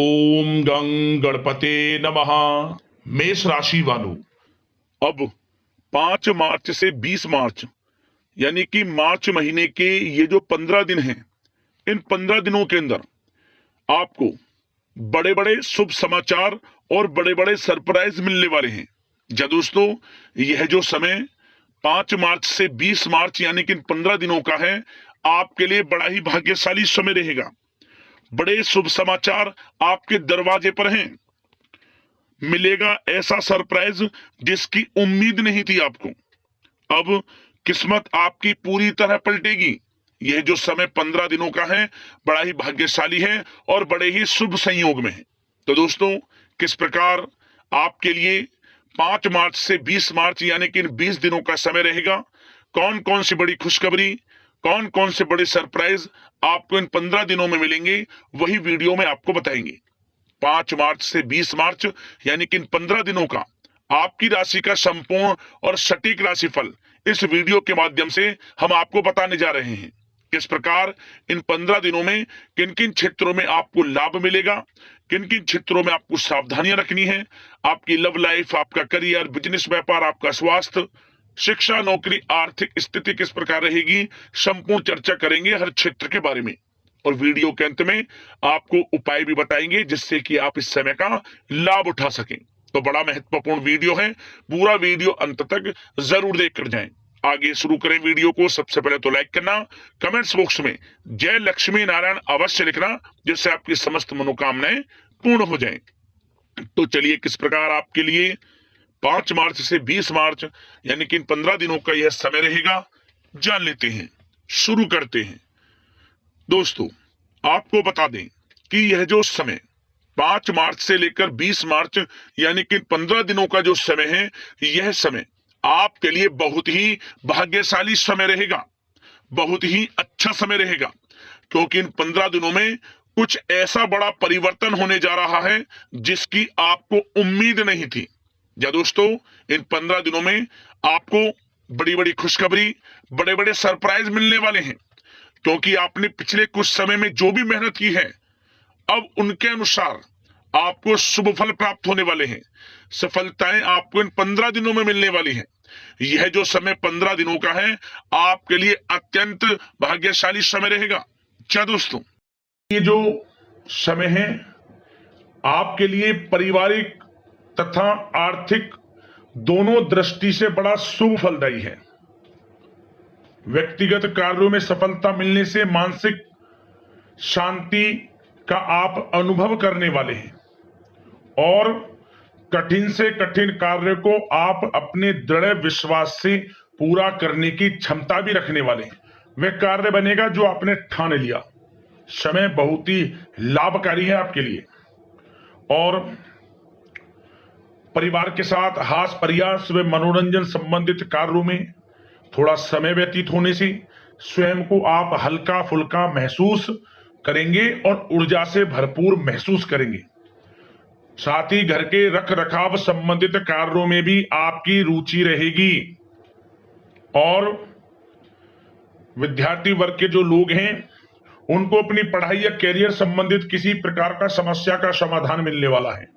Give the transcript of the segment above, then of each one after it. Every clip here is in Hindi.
ओम गं गणपते नमः। मेष राशि वालों, अब 5 मार्च से 20 मार्च यानी कि मार्च महीने के ये जो 15 दिन हैं, इन 15 दिनों के अंदर आपको बड़े बड़े शुभ समाचार और बड़े बड़े सरप्राइज मिलने वाले हैं। जी दोस्तों, यह जो समय 5 मार्च से 20 मार्च यानी कि इन 15 दिनों का है, आपके लिए बड़ा ही भाग्यशाली समय रहेगा। बड़े शुभ समाचार आपके दरवाजे पर हैं। मिलेगा ऐसा सरप्राइज जिसकी उम्मीद नहीं थी आपको। अब किस्मत आपकी पूरी तरह पलटेगी। यह जो समय 15 दिनों का है, बड़ा ही भाग्यशाली है और बड़े ही शुभ संयोग में है। तो दोस्तों, किस प्रकार आपके लिए 5 मार्च से 20 मार्च यानी कि इन 20 दिनों का समय रहेगा, कौन कौन सी बड़ी खुशखबरी, कौन कौन से बड़े सरप्राइज आपको इन 15 दिनों में मिलेंगे, वही वीडियो में आपको बताएंगे। 5 मार्च से 20 मार्च यानी कि इन 15 दिनों का आपकी राशि का संपूर्ण और सटीक राशिफल इस वीडियो के माध्यम से हम आपको बताने जा रहे हैं। किस प्रकार इन 15 दिनों में किन किन क्षेत्रों में आपको लाभ मिलेगा, किन किन क्षेत्रों में आपको सावधानियां रखनी है, आपकी लव लाइफ, आपका करियर, बिजनेस, व्यापार, आपका स्वास्थ्य, शिक्षा, नौकरी, आर्थिक स्थिति किस प्रकार रहेगी, संपूर्ण चर्चा करेंगे हर क्षेत्र के बारे में। और वीडियो के अंत में आपको उपाय भी बताएंगे जिससे कि आप इस समय का लाभ उठा सकें। तो बड़ा महत्वपूर्ण वीडियो है, पूरा वीडियो अंत तक जरूर देखकर जाएं। आगे शुरू करें वीडियो को। सबसे पहले तो लाइक करना, कमेंट्स बॉक्स में जय लक्ष्मी नारायण अवश्य लिखना, जिससे आपकी समस्त मनोकामनाएं पूर्ण हो जाएं। तो चलिए, किस प्रकार आपके लिए 5 मार्च से 20 मार्च यानी कि इन 15 दिनों का यह समय रहेगा, जान लेते हैं। शुरू करते हैं। दोस्तों, आपको बता दें कि यह जो समय 5 मार्च से लेकर 20 मार्च यानी कि 15 दिनों का जो समय है, यह समय आपके लिए बहुत ही भाग्यशाली समय रहेगा, बहुत ही अच्छा समय रहेगा, क्योंकि इन 15 दिनों में कुछ ऐसा बड़ा परिवर्तन होने जा रहा है जिसकी आपको उम्मीद नहीं थी। या दोस्तों, इन 15 दिनों में आपको बड़ी बड़ी खुशखबरी, बड़े बड़े सरप्राइज मिलने वाले हैं, क्योंकि आपने पिछले कुछ समय में जो भी मेहनत की है, अब उनके अनुसार आपको शुभ फल प्राप्त होने वाले हैं। सफलताएं आपको इन 15 दिनों में मिलने वाली हैं। यह जो समय 15 दिनों का है, आपके लिए अत्यंत भाग्यशाली समय रहेगा। क्या दोस्तों, ये जो समय है आपके लिए पारिवारिक तथा आर्थिक दोनों दृष्टि से बड़ा शुभ फलदायी है। व्यक्तिगत कार्यों में सफलता मिलने से मानसिक शांति का आप अनुभव करने वाले हैं और कठिन से कठिन कार्य को आप अपने दृढ़ विश्वास से पूरा करने की क्षमता भी रखने वाले हैं। वह कार्य बनेगा जो आपने ठान लिया। समय बहुत ही लाभकारी है आपके लिए और परिवार के साथ हास्य प्रयास व मनोरंजन संबंधित कार्यों में थोड़ा समय व्यतीत होने से स्वयं को आप हल्का फुल्का महसूस करेंगे और ऊर्जा से भरपूर महसूस करेंगे। साथ ही घर के रख रखाव संबंधित कार्यों में भी आपकी रुचि रहेगी और विद्यार्थी वर्ग के जो लोग हैं, उनको अपनी पढ़ाई या कैरियर संबंधित किसी प्रकार का समस्या का समाधान मिलने वाला है।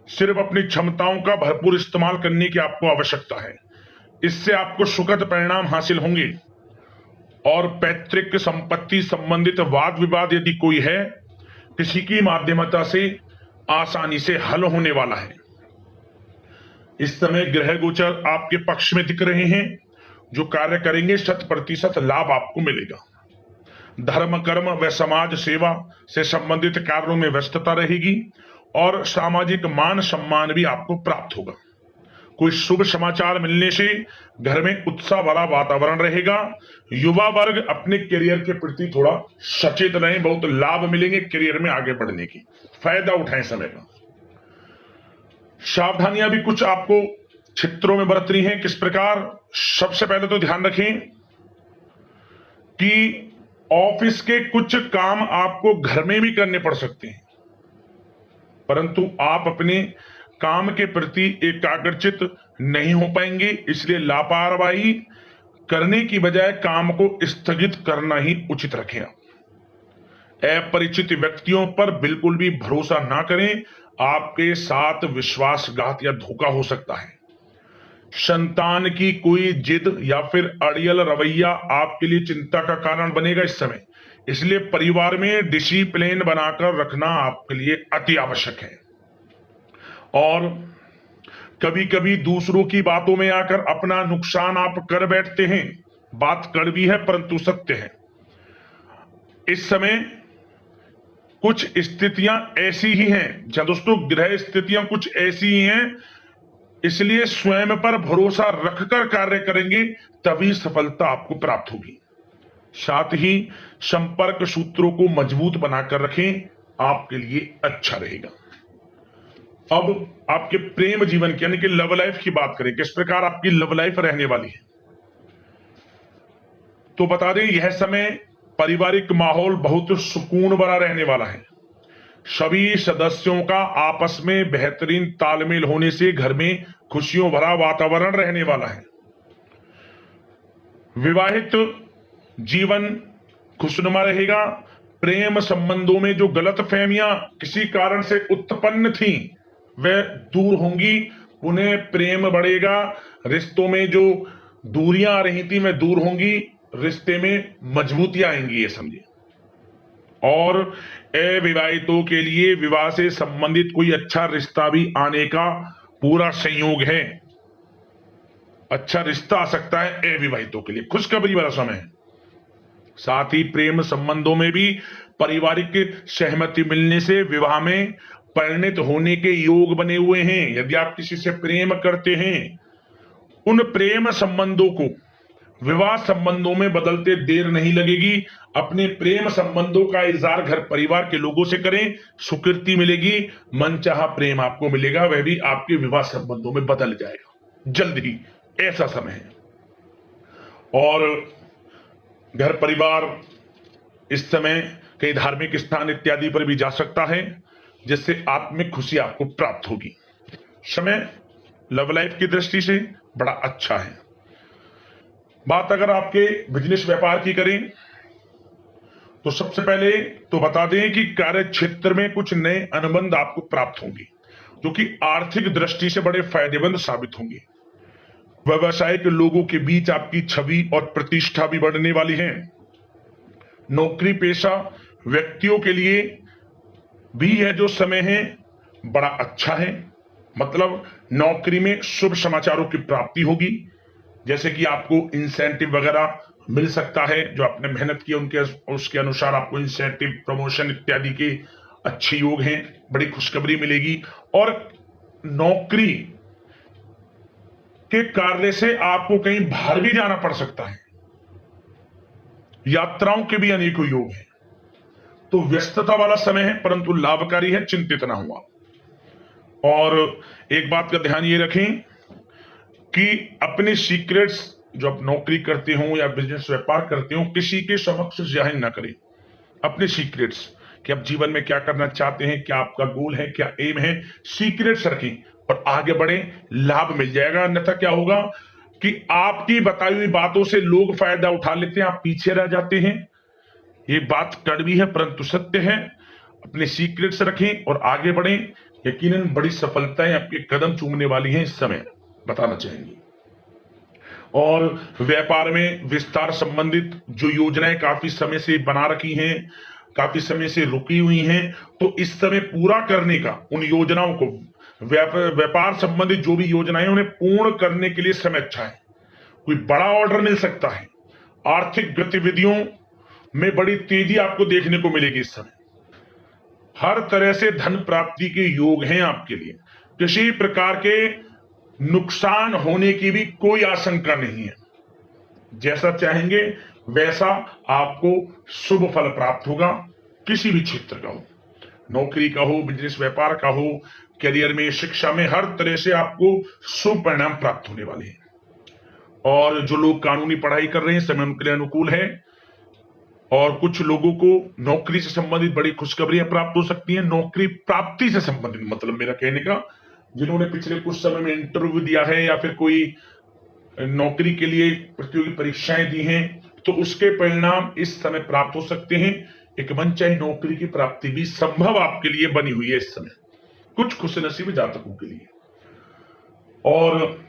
सिर्फ अपनी क्षमताओं का भरपूर इस्तेमाल करने की आपको आवश्यकता है। इससे आपको सुखद परिणाम हासिल होंगे और पैतृक संपत्ति संबंधित वाद विवाद यदि कोई है, किसी की माध्यमता से आसानी से हल होने वाला है। इस समय ग्रह गोचर आपके पक्ष में दिख रहे हैं। जो कार्य करेंगे 100% लाभ आपको मिलेगा। धर्म, कर्म व समाज सेवा से संबंधित कार्यों में व्यस्तता रहेगी और सामाजिक मान सम्मान भी आपको प्राप्त होगा। कोई शुभ समाचार मिलने से घर में उत्साह भरा वातावरण रहेगा। युवा वर्ग अपने करियर के प्रति थोड़ा सचेत रहें, बहुत लाभ मिलेंगे करियर में आगे बढ़ने की, फायदा उठाएं समय का। सावधानियां भी कुछ आपको क्षेत्रों में बरतनी है। किस प्रकार? सबसे पहले तो ध्यान रखें कि ऑफिस के कुछ काम आपको घर में भी करने पड़ सकते हैं, परंतु आप अपने काम के प्रति एकाग्रचित नहीं हो पाएंगे, इसलिए लापरवाही करने की बजाय काम को स्थगित करना ही उचित रखें। अपरिचित व्यक्तियों पर बिल्कुल भी भरोसा ना करें, आपके साथ विश्वासघात या धोखा हो सकता है। संतान की कोई जिद या फिर अड़ियल रवैया आपके लिए चिंता का कारण बनेगा इस समय, इसलिए परिवार में डिसिप्लिन बनाकर रखना आपके लिए अति आवश्यक है। और कभी कभी दूसरों की बातों में आकर अपना नुकसान आप कर बैठते हैं। बात कड़वी है परंतु सत्य है। इस समय कुछ स्थितियां ऐसी ही हैं, जहां दोस्तों ग्रह स्थितियां कुछ ऐसी ही हैं, इसलिए स्वयं पर भरोसा रखकर कार्य करेंगे तभी सफलता आपको प्राप्त होगी। साथ ही संपर्क सूत्रों को मजबूत बनाकर रखें, आपके लिए अच्छा रहेगा। अब आपके प्रेम जीवन की यानी कि लव लाइफ की बात करें, किस प्रकार आपकी लव लाइफ रहने वाली है। तो बता दें, यह समय पारिवारिक माहौल बहुत सुकून भरा रहने वाला है। सभी सदस्यों का आपस में बेहतरीन तालमेल होने से घर में खुशियों भरा वातावरण रहने वाला है। विवाहित जीवन खुशनुमा रहेगा। प्रेम संबंधों में जो गलतफहमियां किसी कारण से उत्पन्न थी वह दूर होंगी, उन्हें प्रेम बढ़ेगा। रिश्तों में जो दूरियां आ रही थी वह दूर होंगी, रिश्ते में मजबूतियां आएंगी, ये समझिए। और अविवाहितों के लिए विवाह से संबंधित कोई अच्छा रिश्ता भी आने का पूरा संयोग है। अच्छा रिश्ता आ सकता है अविवाहितों के लिए, खुशखबरी वाला समय है। साथ ही प्रेम संबंधों में भी पारिवारिक सहमति मिलने से विवाह में परिणत होने के योग बने हुए हैं। यदि आप किसी से प्रेम करते हैं, उन प्रेम संबंधों को विवाह संबंधों में बदलते देर नहीं लगेगी। अपने प्रेम संबंधों का इजहार घर परिवार के लोगों से करें, स्वीकृति मिलेगी, मनचाहा प्रेम आपको मिलेगा, वह भी आपके विवाह संबंधों में बदल जाएगा जल्द ही, ऐसा समय है। और घर परिवार इस समय कई धार्मिक स्थान इत्यादि पर भी जा सकता है, जिससे आत्मिक खुशी आपको प्राप्त होगी। समय लव लाइफ की दृष्टि से बड़ा अच्छा है। बात अगर आपके बिजनेस व्यापार की करें तो सबसे पहले तो बता दें कि कार्य क्षेत्र में कुछ नए अनुबंध आपको प्राप्त होंगे, जो कि आर्थिक दृष्टि से बड़े फायदेमंद साबित होंगे। व्यवसायिक लोगों के बीच आपकी छवि और प्रतिष्ठा भी बढ़ने वाली है। नौकरी पेशा व्यक्तियों के लिए भी यह जो समय है बड़ा अच्छा है। मतलब नौकरी में शुभ समाचारों की प्राप्ति होगी, जैसे कि आपको इंसेंटिव वगैरह मिल सकता है, जो आपने मेहनत की उनके उसके अनुसार आपको इंसेंटिव, प्रमोशन इत्यादि के अच्छे योग हैं, बड़ी खुशखबरी मिलेगी। और नौकरी के कार्य से आपको कहीं बाहर भी जाना पड़ सकता है, यात्राओं के भी अनेकों योग हैं। तो व्यस्तता वाला समय है परंतु लाभकारी है, चिंतित ना हुआ। और एक बात का ध्यान ये रखें कि अपने सीक्रेट्स जो आप नौकरी करते हो या बिजनेस व्यापार करते हो, किसी के समक्ष जाहिर ना करें अपने सीक्रेट्स, कि आप जीवन में क्या करना चाहते हैं, क्या आपका गोल है, क्या एम है, सीक्रेट्स रखें और आगे बढ़े, लाभ मिल जाएगा। अन्यथा क्या होगा कि आपकी बताई हुई बातों से लोग फायदा उठा लेते हैं, आप पीछे रह जाते हैं। ये बात कड़वी है परंतु सत्य है। अपने सीक्रेट्स रखें और आगे बढ़ें, यकीनन बड़ी सफलताएं आपके कदम चूमने वाली हैं इस समय, बताना चाहेंगे। और व्यापार में विस्तार संबंधित जो योजनाएं काफी समय से बना रखी हैं, काफी समय से रुकी हुई हैं, तो इस समय पूरा करने का, उन योजनाओं को, व्यापार संबंधित जो भी योजनाएं उन्हें पूर्ण करने के लिए समय अच्छा है। कोई बड़ा ऑर्डर मिल सकता है। आर्थिक गतिविधियों में बड़ी तेजी आपको देखने को मिलेगी इस समय। हर तरह से धन प्राप्ति के योग हैं आपके लिए। किसी प्रकार के नुकसान होने की भी कोई आशंका नहीं है। जैसा चाहेंगे वैसा आपको शुभ फल प्राप्त होगा, किसी भी क्षेत्र का हो, नौकरी का हो, बिजनेस व्यापार का हो, करियर में, शिक्षा में, हर तरह से आपको शुभ परिणाम प्राप्त होने वाले हैं। और जो लोग कानूनी पढ़ाई कर रहे हैं, समय उनके लिए अनुकूल है। और कुछ लोगों को नौकरी से संबंधित बड़ी खुशखबरियां प्राप्त हो सकती हैं। नौकरी प्राप्ति से संबंधित मतलब मेरा कहने का, जिन्होंने पिछले कुछ समय में इंटरव्यू दिया है या फिर कोई नौकरी के लिए प्रतियोगी परीक्षाएं दी हैं, तो उसके परिणाम इस समय प्राप्त हो सकते हैं। एक मनचाही नौकरी की प्राप्ति भी संभव आपके लिए बनी हुई है इस समय, कुछ खुशनसीब जातकों के लिए। और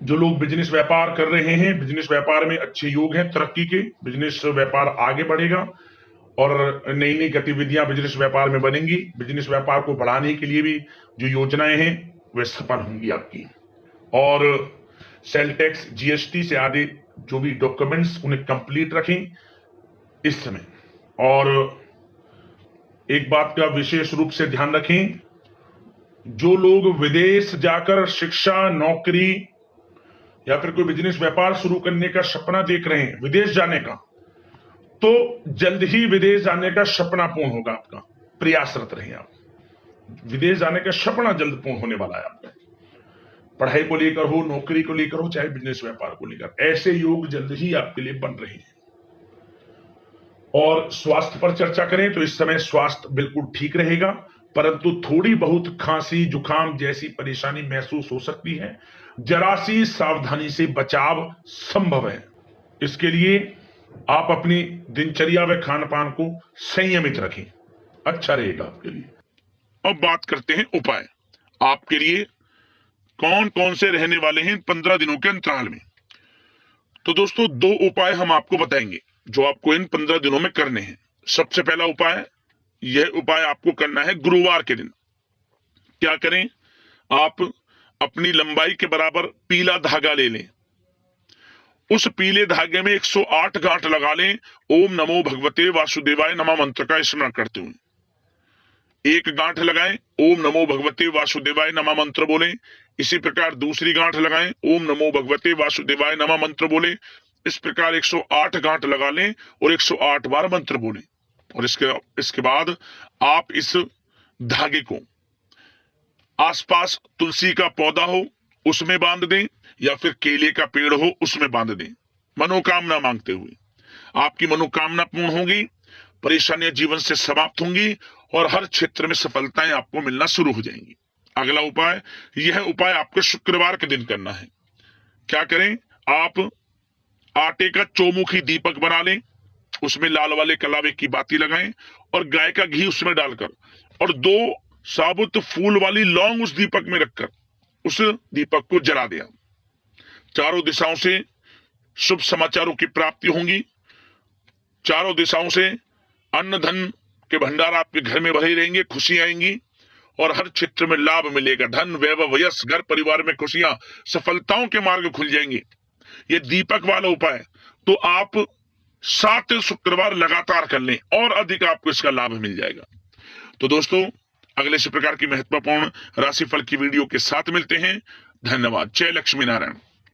जो लोग बिजनेस व्यापार कर रहे हैं, बिजनेस व्यापार में अच्छे योग हैं तरक्की के, बिजनेस व्यापार आगे बढ़ेगा और नई नई गतिविधियां बिजनेस व्यापार में बनेंगी। बिजनेस व्यापार को बढ़ाने के लिए भी जो योजनाएं हैं वे सफल होंगी आपकी। और सेल टैक्स, जीएसटी से आदि जो भी डॉक्यूमेंट्स उन्हें कंप्लीट रखें इस समय। और एक बात का विशेष रूप से ध्यान रखें, जो लोग विदेश जाकर शिक्षा, नौकरी या फिर कोई बिजनेस व्यापार शुरू करने का सपना देख रहे हैं, विदेश जाने का, तो जल्द ही विदेश जाने का सपना पूर्ण होगा आपका। प्रयासरत रहें आप, विदेश जाने का सपना जल्द पूर्ण होने वाला है आपका। पढ़ाई को लेकर हो, नौकरी को लेकर हो, चाहे बिजनेस व्यापार को लेकर, ऐसे योग जल्द ही आपके लिए बन रहे हैं। और स्वास्थ्य पर चर्चा करें तो इस समय स्वास्थ्य बिल्कुल ठीक रहेगा, परंतु थोड़ी बहुत खांसी, जुकाम जैसी परेशानी महसूस हो सकती है। जरा सी सावधानी से बचाव संभव है। इसके लिए आप अपनी दिनचर्या व खान पान को संयमित रखें, अच्छा रहेगा आपके लिए। अब बात करते हैं उपाय, आपके लिए कौन कौन से रहने वाले हैं 15 दिनों के अंतराल में। तो दोस्तों 2 उपाय हम आपको बताएंगे जो आपको इन 15 दिनों में करने हैं। सबसे पहला उपाय, यह उपाय आपको करना है गुरुवार के दिन। क्या करें, आप अपनी लंबाई के बराबर पीला धागा ले लें, उस पीले धागे में 108 गांठ लगा लें। ओम नमो भगवते वासुदेवाय नमः मंत्र का स्मरण करते हुए 1 गांठ लगाएं, ओम नमो भगवते वासुदेवाय नमः मंत्र बोलें। इसी प्रकार दूसरी गांठ लगाएं, ओम नमो भगवते वासुदेवाय नमः मंत्र बोलें। इस प्रकार 108 गांठ लगा लें और 108 बार मंत्र बोलें। और इसके बाद आप इस धागे को आसपास तुलसी का पौधा हो उसमें बांध दें या फिर केले का पेड़ हो उसमें बांध दें, मनोकामना मांगते हुए। आपकी मनोकामना पूर्ण होगी, परेशानियां जीवन से समाप्त होंगी और हर क्षेत्र में सफलताएं आपको मिलना शुरू हो जाएंगी। अगला उपाय, यह उपाय आपको शुक्रवार के दिन करना है। क्या करें, आप आटे का चौमुखी दीपक बना लें, उसमें लाल वाले कलावे की बाती लगाएं और गाय का घी उसमें डालकर और 2 साबुत फूल वाली लौंग उस दीपक में रखकर उस दीपक को जला दिया। चारों दिशाओं से शुभ समाचारों की प्राप्ति होंगी, चारों दिशाओं से अन्न धन के भंडार आपके घर में भरे रहेंगे, खुशियां आएंगी और हर क्षेत्र में लाभ मिलेगा। धन, वैभव, यश, घर परिवार में खुशियां, सफलताओं के मार्ग खुल जाएंगे। ये दीपक वाला उपाय तो आप 7 शुक्रवार लगातार कर लें और अधिक आपको इसका लाभ मिल जाएगा। तो दोस्तों अगले इसी प्रकार की महत्वपूर्ण राशिफल की वीडियो के साथ मिलते हैं। धन्यवाद। जय लक्ष्मी नारायण।